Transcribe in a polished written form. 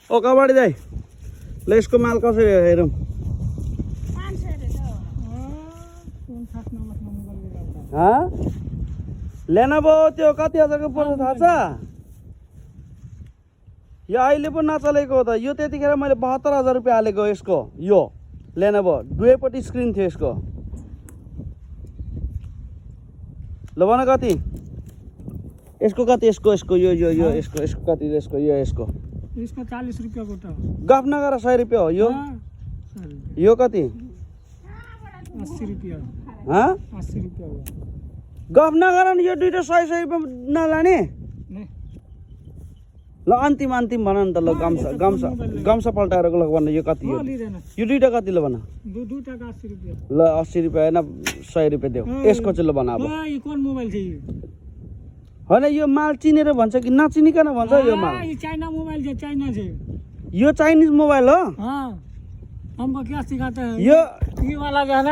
ओ कबाडी दाइ ल यसको माल कसरी हेरौँ लेनोभो त्यो कति हजारको पर्छ थाहा छ यो अहिले पो नचलेको हो त यो त्यतिखेर मैले 72,000 रुपियाँ हालेको यसको यो लेनोभो दुवैपट्टि स्क्रिन थियो यसको ल भन कति यसको कति यसको यो यसको कति यसको यसको 40 रुपियाँको त गफ नगर 100 रुपियाँ हो यो कति 80 रुपियाँ 80 रुपियाँ हो गफ नगर नि यो दुईटा 100 रुपियाँ नलाने ल अन्तिम भन नि त ल गम्सा पल्टाएर भन यो कति हो यो दुईटा कति ल भन दुईटाको 80 रुपियाँ ल 80 रुपियाँ हैन 100 रुपियाँ देऊ यसको चाहिँ ल भन अब यो कुन मोबाइल थियो हैन यो माल चिनेर भन्छ कि नचिनिकन भन्छ यो माल यो चाइना मोबाइल थियो चाइना थियो यो चाइनिज मोबाइल हो हमको क्या सिखाते हैं यो वाला जो है ना